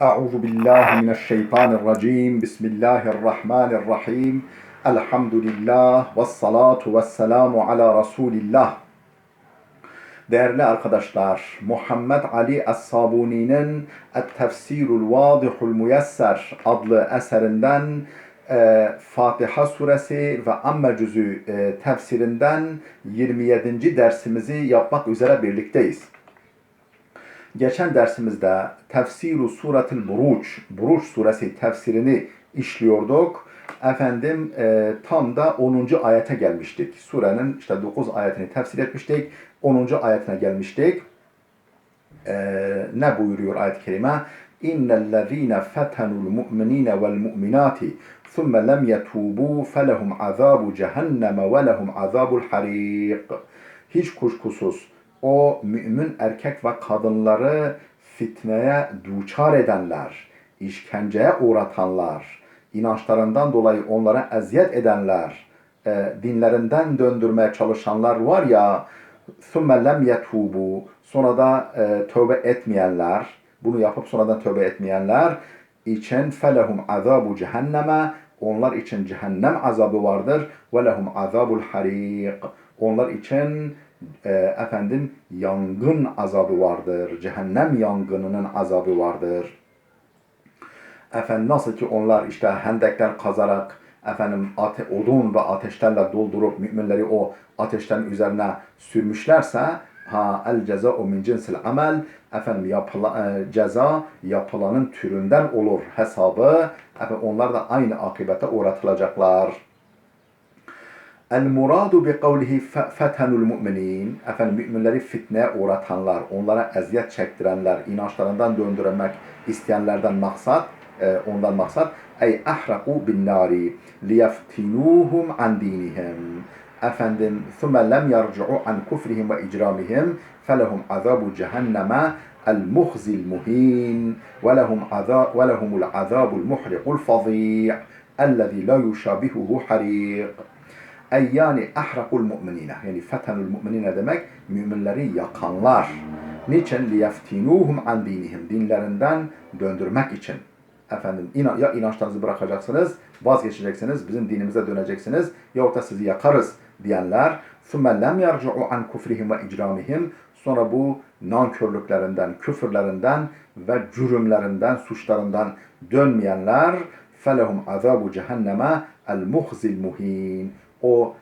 Euzu billahi mineşşeytanirracim. Bismillahirrahmanirrahim. Elhamdülillah ve salatu ve selamu ala Resulillah. Değerli arkadaşlar, Muhammed Ali Es-Sabuni'nin Et-Tefsirul Vadihul Müyesser adlı eserinden Fatiha suresi ve Amme cüzü tefsirinden 27. dersimizi yapmak üzere birlikteyiz. Geçen dersimizde Tefsiru Suretil Buruç suresi tefsirini işliyorduk. Tam da 10. ayete gelmiştik. Surenin 9 ayetini tefsir etmiştik. 10. ayetine gelmiştik. Ne buyuruyor ayet-i kerime? İnnellezîne fetenul mu'minîne vel mu'minâti thumme lem yetûbû felehum azâbu cehenneme ve lehum azâbul harîk. Hiç kuşkusuz o mümin erkek ve kadınları fitneye duçar edenler, işkenceye uğratanlar, inançlarından dolayı onlara eziyet edenler, dinlerinden döndürmeye çalışanlar var ya, ثُمَّ لَمْ يَتُوبُوا sonra da tövbe etmeyenler, bunu yapıp sonradan tövbe etmeyenler için فَلَهُمْ عَذَابُ cehenneme, onlar için cehennem azabı vardır. وَلَهُمْ عَذَابُ الْحَرِيقِ onlar için yangın azabı vardır. Cehennem yangınının azabı vardır. Nasıl ki onlar hendekler kazarak odun ve ateşlerle doldurup müminleri o ateşlerin üzerine sürmüşlerse el ceza'u min cinsil amel ceza yapılanın türünden olur hesabı. Onlar da aynı akibete uğratılacaklar. El muradu bi kavlihi fetenul mu'minin müminleri fitneye uğratanlar, onlara eziyet çektirenler, inançlarından döndürmek isteyenlerden maksat ondan maksat ey ahraku bin nari liyeftinuhum an dinihim. Thumme lem yerci'u an kufrihim ve icramihim felehum azabu cehenneme el muhzil muhin ve lehumul azabul muhriqul fazî' ellezî la yuşabihuhu harik. Yani ahrakul mu'minine, yani fetenul mu'minine demek müminleri yakanlar. Niçin? Liyeftinuhum an dinihim, dinlerinden döndürmek için. Ya inançlarınızı bırakacaksınız, vazgeçeceksiniz, bizim dinimize döneceksiniz, yahut da sizi yakarız diyenler. ثُمَّ لَمْ يَرْجُعُوا عَنْ كُفْرِهِمْ وَاِجْرَامِهِمْ sonra bu nankörlüklerinden, küfürlerinden ve cürümlerinden, suçlarından dönmeyenler فَلَهُمْ عَذَابُ cehenneme el-muhzil muhin o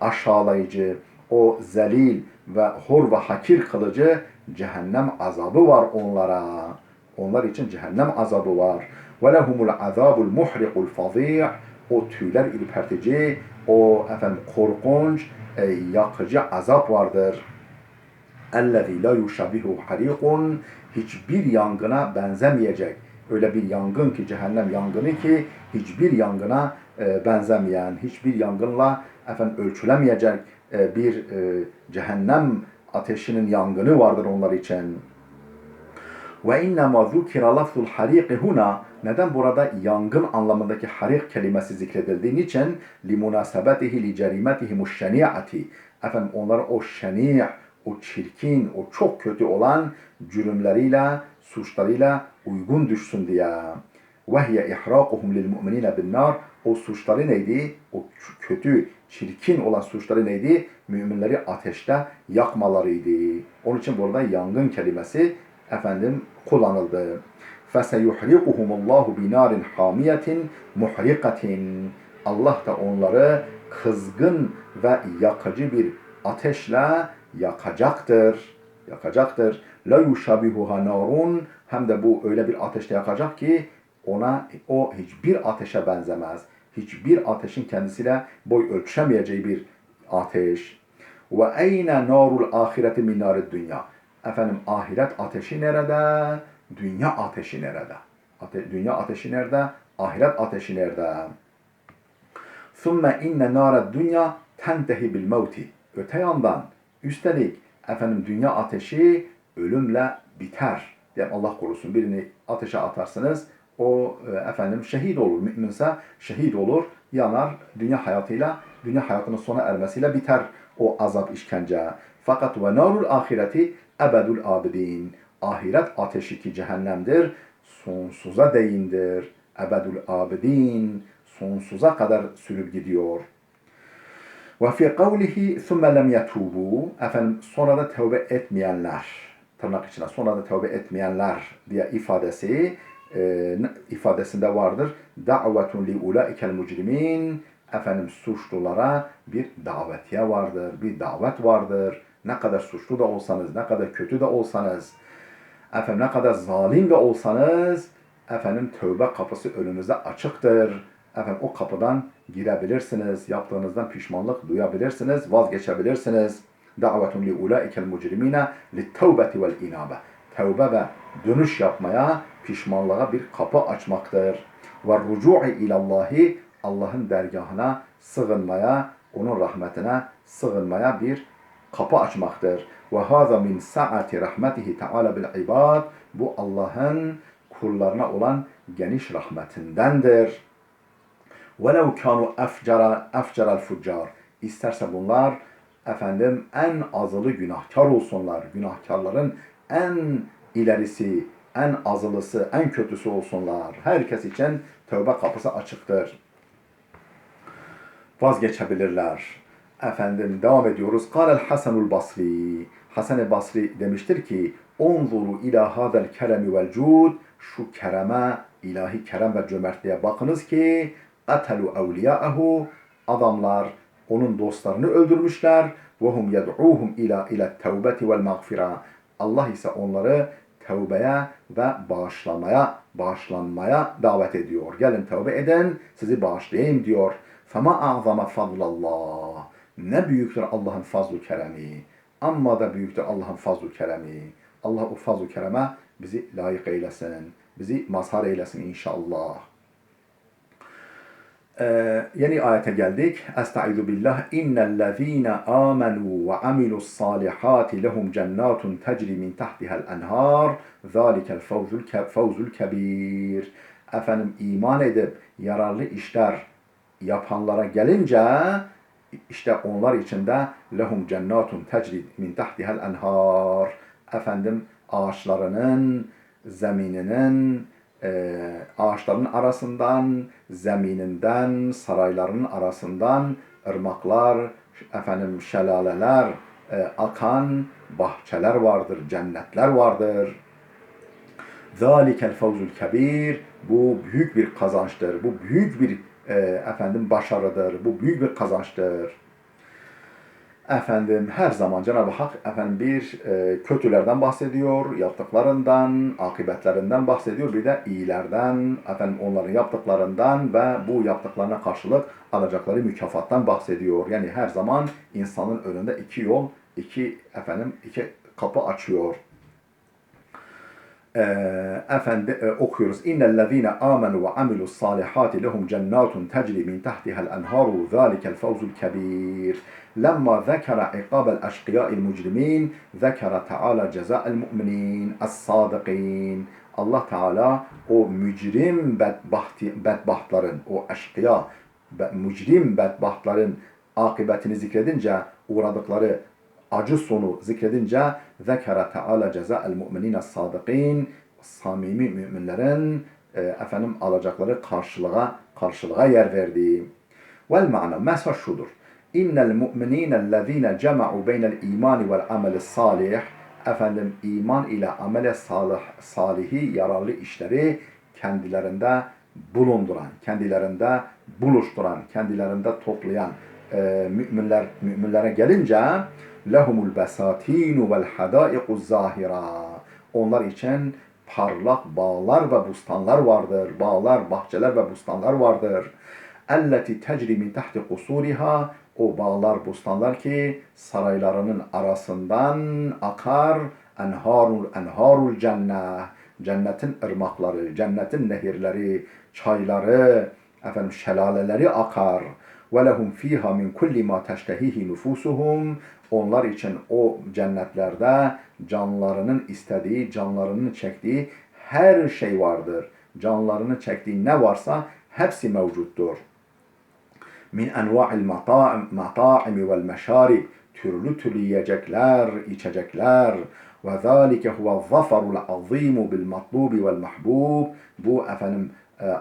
aşağılayıcı, o zelil ve hor ve hakir kılıcı cehennem azabı var onlara. Onlar için cehennem azabı var. وَلَهُمُ الْعَذَابُ الْمُحْرِقُ الْفَظِيعُ o tüyler ürpertici, o korkunç, yakıcı azap vardır. اَلَّذ۪ي لَا يُشَبِهُ حَرِيقٌ hiçbir yangına benzemeyecek. Öyle bir yangın ki, cehennem yangını ki, hiçbir yangına benzemeyen, hiçbir yangınla ölçülemeyecek bir cehennem ateşinin yangını vardır onlar için. Ve innema zukira lafzul harik huna neden burada yangın anlamındaki harik kelimesi zikredildiği için limunasabatihi li cerimetihi muşşeni'ati onların o şeni' o çirkin, o çok kötü olan cürümleriyle, suçlarıyla uygun düşsün diye. وَهِيَ اِحْرَاقُهُمْ لِلْمُؤْمِنِينَ بِالنَّارِ o suçları neydi? O kötü, çirkin olan suçları neydi? Müminleri ateşte yakmalarıydı. Onun için burada yangın kelimesi kullanıldı. فَسَيُحْرِقُهُمُ اللّٰهُ بِنَارٍ حَامِيَةٍ مُحْرِقَةٍ Allah da onları kızgın ve yakıcı bir ateşle yakacaktır. Yakacaktır. La yushabihuha narun hem de bu öyle bir ateşle yakacak ki o hiçbir ateşe benzemez. Hiçbir ateşin kendisiyle boy ölçemeyeceği bir ateş. Ve eyne narul ahireti min narid dünya. Ahiret ateşi nerede? Dünya ateşi nerede? Dünya ateşi nerede? Ahiret ateşi nerede? Thumme inne nared dünya tentehi bil mevti. Öte yandan üstelik dünya ateşi ölümle biter. Yani Allah korusun birini ateşe atarsınız, o şehit olur. Müminse şehit olur, yanar, dünya hayatının sona ermesiyle biter o azap işkence. Fakat ve narul ahireti ebedul abidin. Ahiret ateşi ki cehennemdir, sonsuza değindir. Ebedül abidin, sonsuza kadar sürüp gidiyor. Ve fi kavlihi thumme lem yetubu, efendim sonra da tövbe etmeyenler, tırnak içine sonra da tövbe etmeyenler diye ifadesinde vardır. Da'vetun li ulaikel mucrimin, efendim suçlulara bir davetiye vardır, bir davet vardır. Ne kadar suçlu da olsanız, ne kadar kötü de olsanız, efendim ne kadar zalim de olsanız, efendim tövbe kapısı önünüze açıktır. Efendim o kapıdan girebilirsiniz. Yaptığınızdan pişmanlık duyabilirsiniz. Vazgeçebilirsiniz. Davetun li ulaikel mucrimine li tevbeti vel inabe. Tevbe ve dönüş yapmaya, pişmanlığa bir kapı açmaktır. Ve rucu'i ilallahi, Allah'ın dergahına sığınmaya, onun rahmetine sığınmaya bir kapı açmaktır. Ve hâzâ min sa'ati rahmetihi teâlâ bil ibad. Bu Allah'ın kullarına olan geniş rahmetindendir. وَلَوْ كَانُوا اَفْجَرَ الْفُجَّارِ. İsterse bunlar efendim en azılı günahkar olsunlar. Günahkarların en ilerisi, en azılısı, en kötüsü olsunlar. Herkes için tövbe kapısı açıktır. Vazgeçebilirler. Efendim devam ediyoruz. Kâlel Hasanul Basri. Hasan-ı Basri demiştir ki: "Onzuru ila hadel keremi vel cud." Şu kereme, ilahi kerem ve cömertliğe bakınız ki "Atelu evliyâehu." Adamlar onun dostlarını öldürmüşler. Ve hum yed'uhum ila tevbeti vel mağfira. Allah ise onları tevbeye ve bağışlanmaya davet ediyor. Gelin tevbe edin, sizi bağışlayayım diyor. فَمَا أَعْظَمَ فَضْلَ اللّٰهِ. Ne büyüktür Allah'ın fazl-ı keremi. Amma da büyüktür Allah'ın fazl-ı keremi. Allah o fazl-ı kereme bizi layık eylesin. Bizi mazhar eylesin inşallah. Yeni ayete geldik. Estaizu billah. İnnellezîne âmenû ve amilussâlihâti lehum cennâtun tecri min tahtihel enhâr. Zâlikel fevzul kebîr. Efendim iman edip yararlı işler yapanlara gelince işte onlar içinde lehum cennatun tecri min tahtihel enhar, efendim ağaçlarının, zemininin, ağaçların arasından, zemininden, sarayların arasından ırmaklar, efendim şelaleler akan bahçeler vardır, cennetler vardır. Zalikel fevzul kebir. Bu büyük bir kazançtır. Bu büyük bir efendim başarıdır. Bu büyük bir kazançtır. Efendim her zaman Cenab-ı Hak efendim bir kötülerden bahsediyor, yaptıklarından, akıbetlerinden bahsediyor. Bir de iyilerden, efendim onların yaptıklarından ve bu yaptıklarına karşılık alacakları mükafattan bahsediyor. Yani her zaman insanın önünde iki yol, iki kapı açıyor. Okuyoruz. İnnellezîne âmenû ve amilussâlihâti lehum cennâtun tecri min tahtihel enhâru zâlikel fevzul kebîr. Lemma zekara iqâbel eşkıyâil mucrimîn zekara teâlâ cezâ'el mu'minîn es-sâdıkîn. Allah Teala o mücrim bedbahtların, o eşkıya, mücrim bedbahtların akıbetini zikredince, uğradıkları acı sonu zikredince zekara teala ceza'el mu'minine sadıkîn, samimi müminlerin efendim alacakları karşılığa yer verdi. Vel ma'na, mesaj şudur. İnnel mu'minînellezîne cema'u beynel imani vel ameli salih. Efendim iman ile amele salihi yararlı işleri kendilerinde bulunduran, kendilerinde buluşturan, kendilerinde toplayan müminlere gelince lehumul besatinu vel hadaiquz zahira. Onlar için parlak bağlar ve bustanlar vardır. Bağlar, bahçeler ve bustanlar vardır. Elleti tecri min tahti kusuriha. O bağlar, bustanlar ki saraylarının arasından akar enharul cennet. Cennetin ırmakları, cennetin nehirleri, çayları, efendim şelaleleri akar. Ve lehum fiha min kulli ma teştehihi nufusuhum. Onlar için o cennetlerde canlarının istediği, canlarının çektiği her şey vardır. Canlarının çektiği ne varsa hepsi mevcuttur. Min enva'il mata'imi vel meşarib. Türlü türlü yiyecekler, içecekler. Ve zâlike huve zaferul azimu bil matlubi vel mahbub. Bu efendim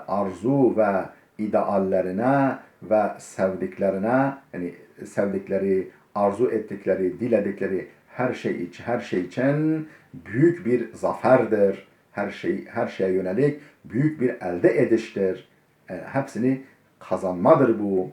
arzu ve ideallerine ve sevdiklerine, yani sevdikleri, arzu ettikleri, diledikleri her şey için büyük bir zaferdir. Her şeye yönelik büyük bir elde ediştir. Yani hepsini kazanmadır bu.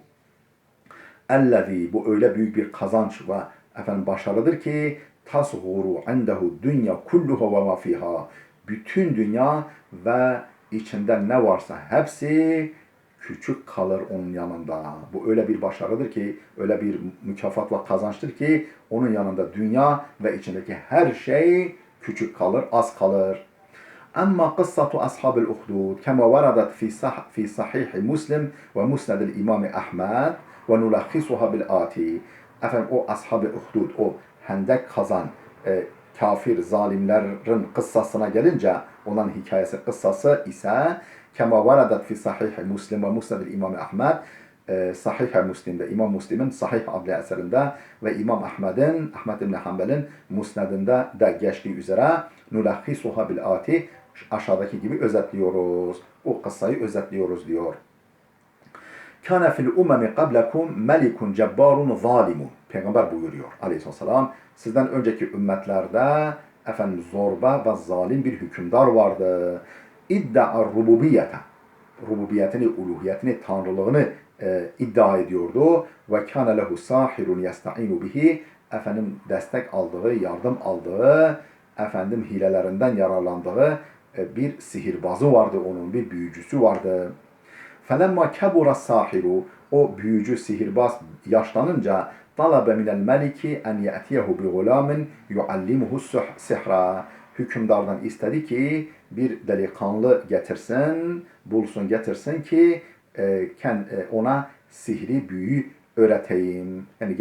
Ellezî, bu öyle büyük bir kazanç ve efendim başarıdır ki tasğuru indehu dünya kulluha ve ma fiha. Bütün dünya ve içinde ne varsa hepsi küçük kalır onun yanında. Bu öyle bir başarıdır ki, öyle bir mükafat ve kazançtır ki onun yanında dünya ve içindeki her şey küçük kalır, az kalır. أما قصة أصحاب الأخدود كما وردت في صحيح مسلم ومسند الإمام أحمد ونلخصها بالآتي. Efendim o ashab-ı uhdud, o hendek kazan kafir zalimlerin kıssasına gelince, onun hikayesi, kıssası ise kema varadat fi sahih Müslim ve musned İmam Ahmed, Sahih Müslim'de, İmam Müslim'in Sahih adlı eserinde ve İmam Ahmed İbn Hanbel'in Musned'inde de geçtiği üzere nulahhisuha bil ati, aşağıdaki gibi özetliyoruz. O kıssayı özetliyoruz diyor. Kana fil umemi qablakum melikun cebbarun zalimun. Peygamber buyuruyor aleyhisselam. Sizden önceki ümmetlerde efendim zorba ve zalim bir hükümdar vardı. İdda'a rububiyete. Rububiyetini, uluhiyetini, tanrılığını iddia ediyordu. Ve kana lehu sahirun yesta'inu bihi. Efendim destek aldığı, yardım aldığı, efendim hilelerinden yararlandığı bir sihirbazı vardı onun, bir büyücüsü vardı. فَلَمَّا كَبُرَ السَّاحِرُ, o büyücü, sihirbaz yaşlanınca طَلَبَ مِنَ الْمَلِكِ اَنْ يَأْتِيَهُ بِغُلَامٍ يُعَلِّمُهُ السِّحْرَ. Hükümdardan istedi ki bir delikanlı getirsin, bulsun getirsin ki ona sihri, büyü öğreteyim. Yani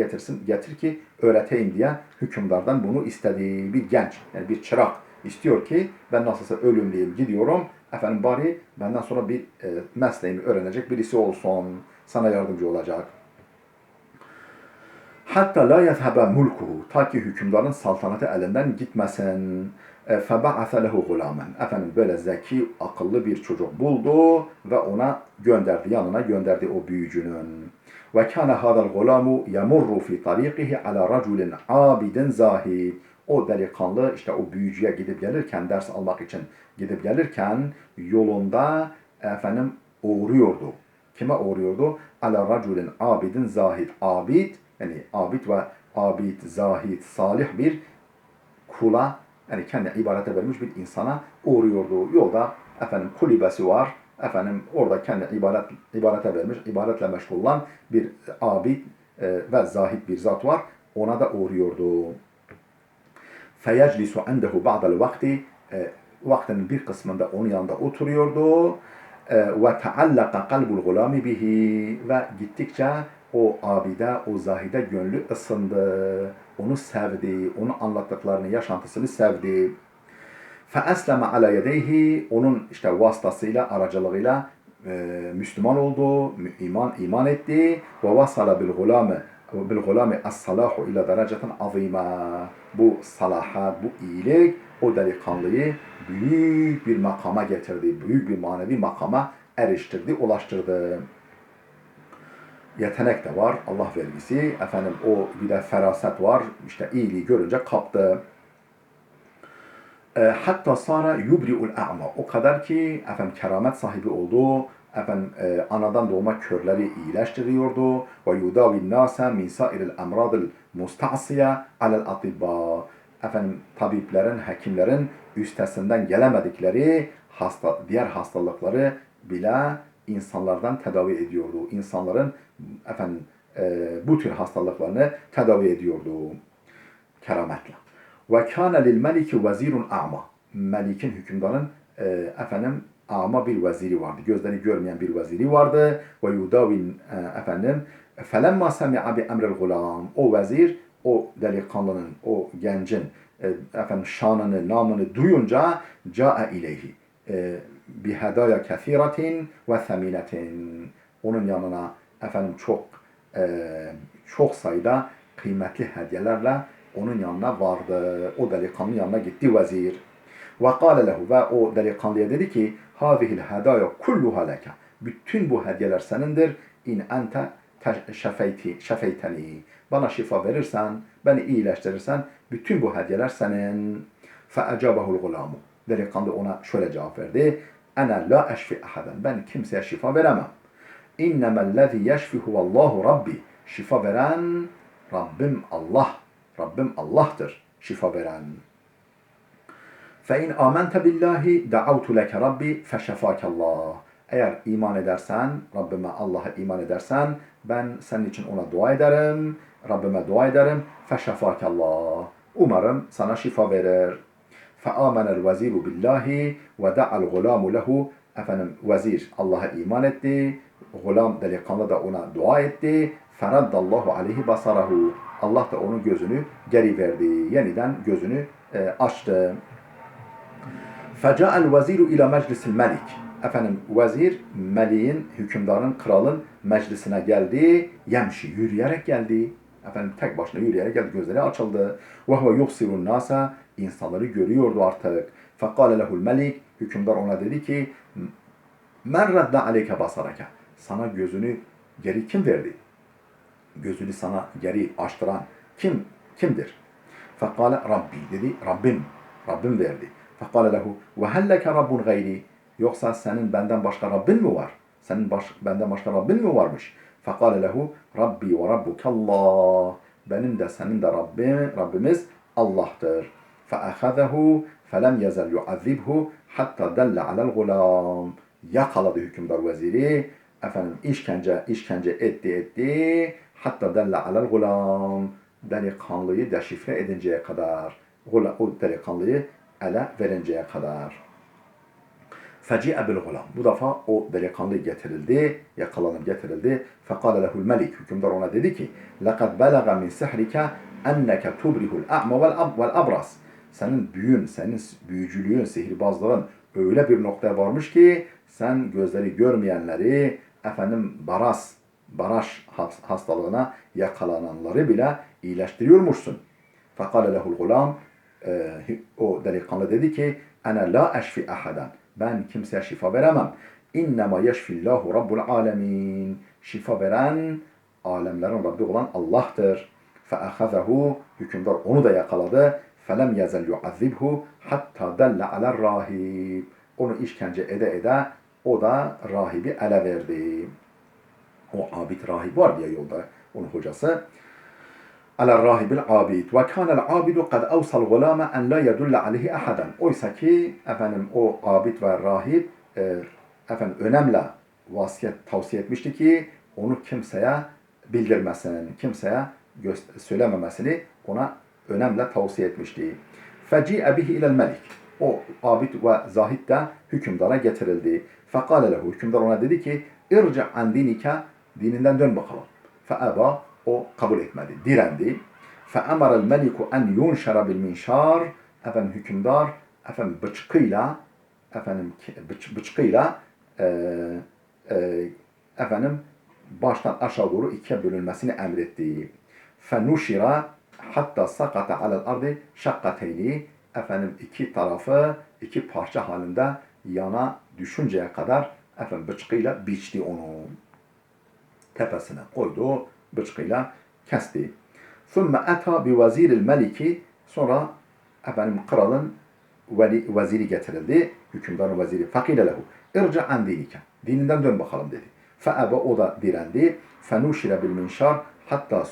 getir ki öğreteyim diye hükümdardan bunu istedi. Bir genç, yani bir çırak istiyor ki ben nasılsa ölümlüyüm, gidiyorum. Efendim bari benden sonra bir mesleğimi öğrenecek birisi olsun. Sana yardımcı olacak. Hatta la yezhebe mulkuhu, ta ki hükümdarın saltanatı elinden gitmesin. Feba'ase lehu gulamen. Efendim böyle zeki, akıllı bir çocuk buldu ve ona gönderdi, yanına gönderdi o büyücünün. Ve kana hadal gulamu yemurru fi tariqihi ala raculin abidin zahid. O delikanlı işte o büyücüye gidip gelirken, ders almak için gidip gelirken yolunda efendim uğruyordu. Kime uğruyordu? Ala raculin abidin zahid. Abid, yani abid, zahid, salih bir kula, yani kendi ibadete vermiş bir insana uğruyordu. Yolda efendim kulübesi var. Efendim orada kendi ibadete vermiş, ibadetle meşgul olan bir abid ve zahid bir zat var. Ona da uğruyordu. Feyeclisu endehu ba'dal vakti, vaktinin bir kısmında onun yanında oturuyordu. Ve taallaka kalbul gulami bihi, ve gittikçe o abide, o zahide gönlü ısındı. Onu sevdi, onu anlattıklarını, yaşantısını sevdi. Feesleme ala yedeyhi, onun işte vasıtasıyla, aracılığıyla Müslüman oldu, iman etti. Ve vasala bil gulami as-salahu ila dereceten azima. Bu salahat, bu iyilik o delikanlıyı büyük bir makama getirdi. Büyük bir manevi makama eriştirdi, ulaştırdı. Yetenek de var, Allah vergisi. Efendim o bir de feraset var. İşte iyiliği görünce kaptı. Hatta sonra yubri'ul a'ma. O kadar ki efendim keramet sahibi oldu. Efendim anadan doğma körleri iyileştiriyordu. Ve yudavi nase min sairil emradil musta'siye alel atibba. Efendim tabiplerin, hekimlerin üstesinden gelemedikleri diğer hastalıkları bile insanlardan tedavi ediyordu. İnsanların efendim bu tür hastalıklarını tedavi ediyordu kerametle. Ve kana lil meliki vezirun a'ma. Melikin, hükümdarın efendim a'ma bir veziri vardı. Gözleri görmeyen bir veziri vardı. Ve yudavin efendim felemma semi'a bi emril gulam. O vezir, o delikanlının, o gencin efendim şanını, namını duyunca ca'a ileyhi bi hedaya kethiratin ve theminetin. Onun yanına efendim çok sayıda kıymetli hediyelerle onun yanına vardı. O delikanlı yanına gitti vezir. Ve kâle lehu, ve o delikanlıya dedi ki hâzihil hedâya kulluha leke. Bütün bu hediyeler senindir. İn ente şefeyteni. Bana şifa verirsen, beni iyileştirirsen bütün bu hediyeler senin. Fe'ecabahul gulamu. Delikanlı ona şöyle cevap verdi. Ana la eşfi ahaden. Ben kimseye şifa veremem. İnnemellezî yeşfi huvallahu rabbi. Şifa veren Rabbim Allah. Rabbim Allah'tır. Şifa veren. فَاِنْ آمَنْتَ بِاللّٰهِ دَعَوْتُ لَكَ رَبِّي فَشَفَاكَ اللّٰهِ. Eğer iman edersen, Rabbime Allah'a iman edersen, ben senin için ona dua ederim, Rabbime dua ederim. فَشَفَاكَ اللّٰهِ. Umarım sana şifa verir. فَآمَنَ الْوَزِيرُ بِاللّٰهِ وَدَعَ الْغُلَامُ لَهُ. Efendim, vezir Allah'a iman etti, gulam delikanlı da ona dua etti. فَرَدَّ اللّٰهُ عَلَيْهِ بَصَرَهُ. Allah da onun gözünü geri verdi. Yeniden gözünü açtı. فَجَاءَ الْوَزِيرُ اِلَى مَجْلِسِ الْمَلِكِ. Efendim, vezir, meliğin, hükümdarın, kralın meclisine geldi. Yemşi, yürüyerek geldi. Efendim, tek başına yürüyerek geldi. Gözleri açıldı. وَهُوَ يُبْصِرُ النَّاسَ. İnsanları görüyordu artık. فَقَالَ لَهُ الْمَلِكِ. Hükümdar ona dedi ki مَنْ رَدَّ عَلَيْكَ بَصَرَكَ. Sana gözünü geri kim verdi? Gözünü sana geri açtıran kimdir? فَقَالَ Rabbi. Dedi, Rabbim verdi. فَقَالَ لَهُ وَهَلْ لَكَ رَبٌّ غَيْرِ. Yoksa senin benden başka Rabbin mi var? Benden başka Rabbin mi varmış? فَقَالَ لَهُ Rabbi وَرَبُّكَ اللّٰهِ. Benim de senin de Rabbimiz Allah'tır. فَأَخَذَهُ فَلَمْ يَزَلْ يُعَذِّبْهُ حَتَّى دَلَّ عَلَى الْغُلَامِ. Yakaladı hükümdar veziri. Efendim, işkence etti. Hatta delle alel gulam. Delikanlıyı deşifre edinceye kadar. O delikanlıyı ele verinceye kadar. Feci'e bil gulam. Bu defa o delikanlı getirildi, yakalanıp getirildi. Fekale lehul melik. Hükümdar ona dedi ki لَقَدْ بَلَغَ مِنْ سِحْرِكَ اَنَّكَ تُبْرِهُ الْاَعْمَ وَالْاَبْرَسِ. Senin büyün, senin büyücülüğün, sihirbazlığın öyle bir noktaya varmış ki sen gözleri görmeyenleri, efendim baraj hastalığına yakalananları bile iyileştiriyormuşsun. Fekale lehul gulam. O delikanlı dedi ki ana la eşfi ahaden. Ben kimseye şifa veremem. İnnemâ yeşfillâhu rabbul âlemin. Şifa veren alemlerin Rabbi olan Allah'tır. Fe'ahazahu. Hükümdar onu da yakaladı. Felem yezel yu'azzibhu hatta delle aler rahib. Onu işkence ede o da rahibi ele verdi. O abid rahip var diye yolda, onun hocası. Ala rahibil abid ve kana'l abidu kad awsal gulama en la yedulle aleyhi ahadan. Oysa ki efendim o abid ve rahip efendim önemli vasiyet tavsiye etmişti ki onu kimseye bildirmesin, kimseye söylememesini ona önemli tavsiye etmişti. Feci'e bihi ilel melik. O abid ve zahid de hükümdara getirildi. Fekale lehu. Hükümdar ona dedi ki irca an dinike. Dininden dön bakalım. Fe'eba. O kabul etmedi. Direndi. Fe'emarel meliku en yunşara bil minşar. Efendim hükümdar bıçkıyla efendim baştan aşağı doğru ikiye bölünmesini emretti. Fenuşira hatta sakata alel ardi şakkateyni. Efendim iki tarafı iki parça halinde yana düşünceye kadar efendim bıçkıyla biçti onu. Tepesine koydu, bıçkıyla kesti. ثُمَّ اَتَى بِوَزِيرِ الْمَلِكِ. Sonra efendim kralın veziri getirildi. Hükümdarın veziri. فَقِيلَ لَهُ اِرْجَ عَنْ دِينِكَ. Dininden dön bakalım dedi. فَأَبَ. O da direndi. فَنُوشِرَ بِالْمِنْشَارِ hatta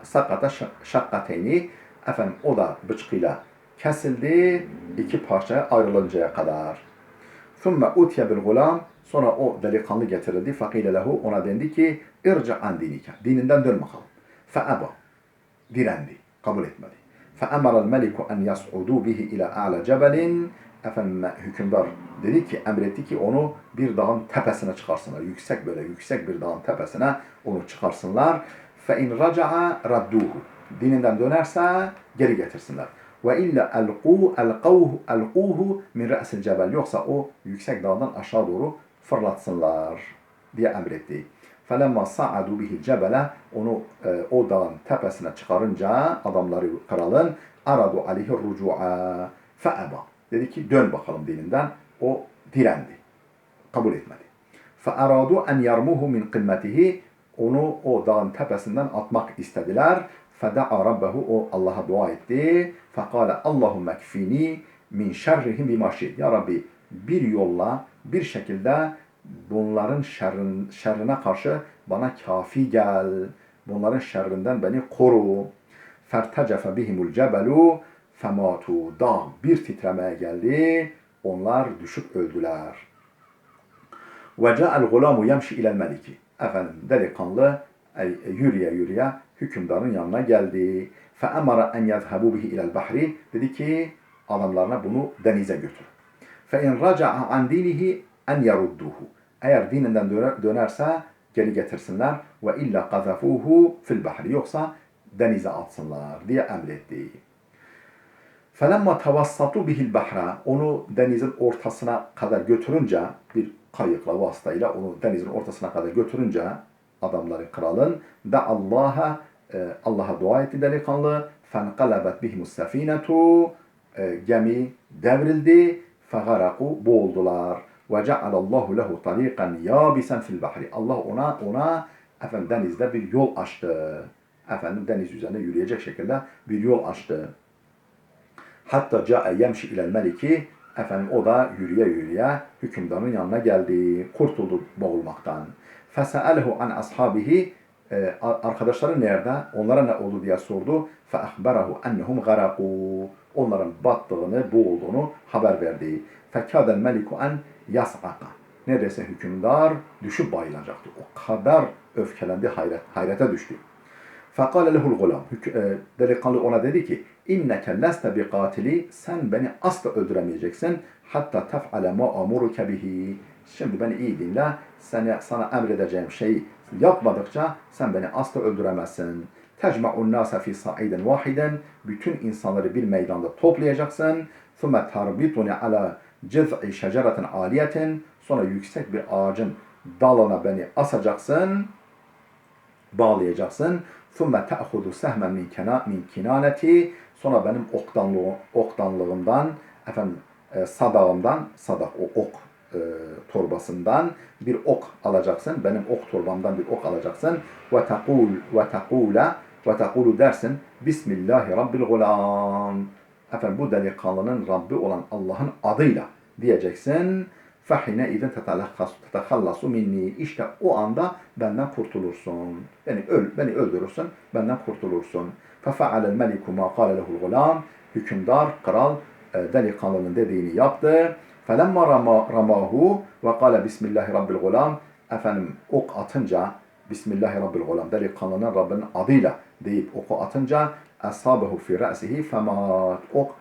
sakata şakkateyni. Efendim o da bıçkıyla kesildi. İki parçaya ayrılıncaya kadar. ثُمَّ اُتْيَ بِالْغُلَامِ. Sonra o delikanlı getirildi. فَقِيلَ لَهُ. Ona dendi ki اِرْجَ عَنْ دِينِكَ. Dininden dön bakalım. فَأَبَ. Direndi. Kabul etmedi. فَأَمَرَ الْمَلِكُ اَنْ يَسْعُدُوا بِهِ اِلَى اَعْلَى جَبَلٍ. Efendim hükümdar dedi ki, emretti ki onu bir dağın tepesine çıkarsınlar. Yüksek bir dağın tepesine onu çıkarsınlar. فَاِنْ رَجَعَ رَدُّوهُ. Dininden dönerse geri getirsinler. وَاِلَّا أَلْقُوهُ مِنْ رَأْسِ الْجَبَلِ. Yoksa o yüksek dağdan aşağı doğru fırlatsınlar diye emretti. فَلَمَّا صَعَدُوا بِهِ الْجَبَلَ Onu o dağın tepesine çıkarınca adamları kralın aradu aleyhi rucu'a fe'eba. Dedi ki dön bakalım dininden. O direndi. Kabul etmedi. فَاَرَادُوا اَنْ يَرْمُهُ مِنْ قِمَّتِهِ Onu o dağın tepesinden atmak istediler. فَدَعَى رَبَّهُ O Allah'a dua etti. فَقَالَ اللّٰهُمَّ اكْفِنِي مِنْ شَرِّهِمْ بِمَشِيدٍ Ya Rabbi bir yolla, bir şekilde bunların şerrine karşı bana kafi gel. Bunların şerrinden beni koru. فَارْتَجَفَ بِهِمُ الْجَبَلُ فَمَاتُوا Dağ bir titremeye geldi. Onlar düşüp öldüler. وَجَاءَ الْغُلَامُ يَمْشِ اِلَى الْمَلِكِ Efendim delikanlı yürüye yürüye hükümdarın yanına geldi. فَاَمَرَ اَنْ يَذْهَبُوا بِهِ اِلَى الْبَحْرِ Dedi ki adamlarına bunu denize götür. فَاِنْ رَجَعَ عَنْ دِينِهِ اَنْ يَرُدُّهُ Eğer dininden dönerse geri getirsinler. وَاِلَّا قَذَفُوهُ فِي الْبَحْرِ Yoksa denize atsınlar diye emretti. فَلَمَّا تَوَسَّطُوا بِهِ الْبَحْرَ Onu denizin ortasına kadar götürünce bir kayıkla vasıtayla onu denizin ortasına kadar götürünce adamları kralın da Allah'a dua etti delikanlı. فَنْقَلَبَتْ بِهِمُ السَّف۪ينَةُ Gemi devrildi. فَغَرَقُوا Boğuldular. وَجَعَلَ اللّٰهُ لَهُ طَر۪يقًا يَابِسًا فِي الْبَحْرِ Allah ona denizde bir yol açtı. Deniz üzerinde yürüyecek şekilde bir yol açtı. Hatta ca'e yemşi ilel meliki o da yürüye yürüye hükümdarın yanına geldi. Kurtuldu boğulmaktan. Fese'alehu an ashabihi arkadaşları nerede? Onlara ne oldu diye sordu. Fe'ahberahu ennehum garaku Onların battığını, boğulduğunu haber verdi. Fekâdel meliku en yas'aka Neredeyse hükümdar düşüp bayılacaktı. O kadar öfkelendi, hayrete düştü. فَقَالَ لَهُ الْغُلَامُ Delikanlı ona dedi ki اِنَّكَ لَسْتَ بِقَاتِلِ Sen beni asla öldüremeyeceksin. Hatta تَفْعَلَ مَا أَمُرُكَ بِهِ Şimdi beni iyi dinle. Sana emredeceğim şeyi yapmadıkça sen beni asla öldüremezsin. تَجْمَعُ النَّاسَ فِي صَعِيدٍ وَاحِدٍ Bütün insanları bir meydanda toplayacaksın. ثُمَّ تَرْبِطُنِ عَلَى جِذْعِ شَجَرَةٍ عَالِيَةٍ Sonra yüksek bir ağacın dalına beni asacaksın, bağlayacaksın. ثُمَّ تَأْخُذُ سَهْمًا مِنْ كِنَانَتِي Sonra benim oktanlığımdan, sadağımdan, sadak o ok torbasından bir ok alacaksın. Benim ok torbamdan bir ok alacaksın. وَتَقُولُ dersin. Bismillahi Rabbil gulam. Bu delikanlının Rabbi olan Allah'ın adıyla diyeceksin. فَحِنَ اِذَنْ تَتَخَلَّصُ minni İşte o anda benden kurtulursun. Beni öldürürsün, benden kurtulursun. فَفَعَلَ الْمَلِكُ مَا قَالَ لَهُ الْغُلَامِ Hükümdar, kral delikanlının dediğini yaptı. فَلَمَّا رَمَاهُ وَقَالَ بِسْمِ اللّٰهِ رَبِّ الْغُلَامِ Ok atınca, Bismillahi Rabbil Gulam, delikanlının Rabbinin adıyla deyip oku atınca اَصَابَهُ فِي رَأْسِهِ فَمَاتْ Ok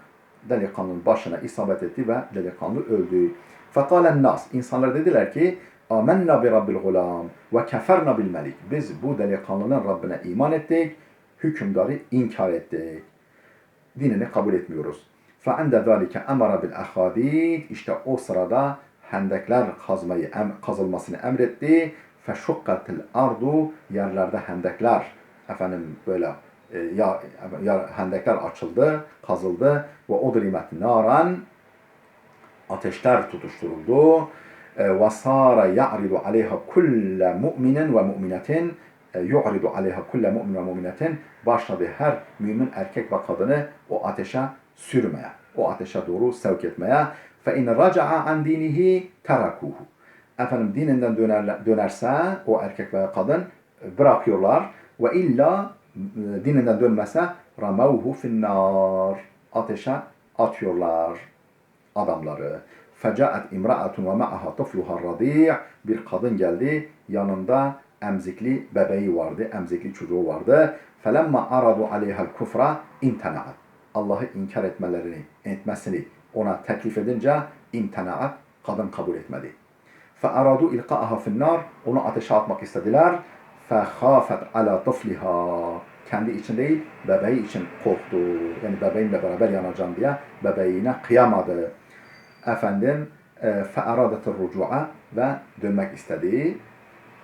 delikanlının başına isabet etti ve delikanlı öldü. فَقَالَ النَّاسِ İnsanlar dediler ki آمَنَّا بِرَبِّ الْغُلَامِ وَكَفَرْنَا بِالْمَلِكِ Biz bu delikanlının Rabbine iman ettik, hükümdarı inkar ettik. Dinini kabul etmiyoruz. فَعَنْدَ ذَٰلِكَ اَمَرَ بِالْاَخَادِيدِ İşte o sırada hendekler kazılmasını emretti. فَشُقَّتِ الْاَرْضُ Yerlerde hendekler, hendekler açıldı, kazıldı. وَاُضْرِمَتْ نَارًا Ateşler tutuşturuldu. وَصَارَ يَعْرِضُ عَلَيْهَا كُلَّ مُؤْمِنٍ وَمُؤْمِنَةٍ يُعْرِضُ عَلَيْهَا كُلَّ مُؤْمِنٍ وَمُؤْمِنَةٍ Başladı her mümin erkek ve kadını o ateşe sürmeye, o ateşe doğru sevk etmeye. فَاِنْ رَجَعَ عَنْ دِينِهِ تَرَكُوهُ Dininden dönerse o erkek veya kadın bırakıyorlar. وَاِلَّا Dininden dönmese رَمَوْهُ فِي النَّارِ Ateşe atıyorlar adamları. فَجَاءَتْ اِمْرَأَةٌ وَمَعَهَا طُفْلُهَا الرَّضِيعِ Bir kadın geldi, yanında emzikli bebeği vardı, emzikli çocuğu vardı. فَلَمَّا عَرَضُوا عَلَيْهَا الْكُفْرَ اِمْتَنَعَتْ Allah'ı inkar etmesini ona teklif edince imtenaat, kadın kabul etmedi. فَاَرَادُوا اِلْقَاءَهَا فِي النَّارِ Onu ateşe atmak istediler. فَخَافَتْ عَلَى طُفْلِهَا Kendi için değil, bebeği için korktu. Yani bebeğimle beraber yanacağım diye bebeğine kıyamadı. فَاَرَادَتِ الرُّجُوعَ Ve dönmek istedi.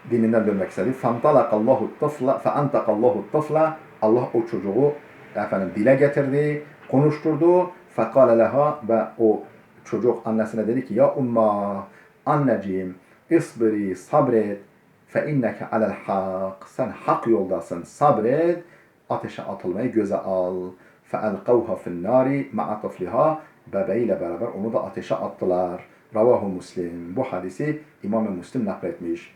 dininden dönmek istedi. Fantalakallahu tıfla feantaqallahu tıfla Allah o çocuğu dile getirdi, konuşturdu. Fekale leha ve o çocuk annesine dedi ki ya umma anneciğim isbiri sabret fe inneke alel hak sen hak yoldasın sabret ateşe atılmayı göze al. Fe elqavha fin nari ma'a tıfliha bebeğiyle beraber onu da ateşe attılar. Ravahu Müslim. Bu hadisi İmam-ı Müslim nakletmiş.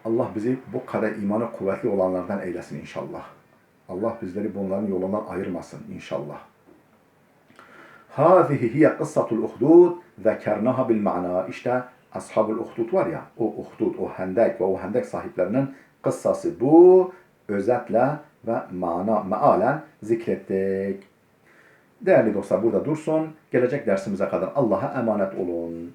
Allah bizi bu kadar imanı kuvvetli olanlardan eylesin inşallah. Allah bizleri bunların yolundan ayırmasın inşallah. Hâzihi hiye kıssatul uhdud zekernaha bil ma'na. İşte ashab-ül uhdud var ya, o uhdud, o hendek ve o hendek sahiplerinin kıssası bu. Özetle ve mealen zikrettik. Değerli dostlar burada dursun. Gelecek dersimize kadar Allah'a emanet olun.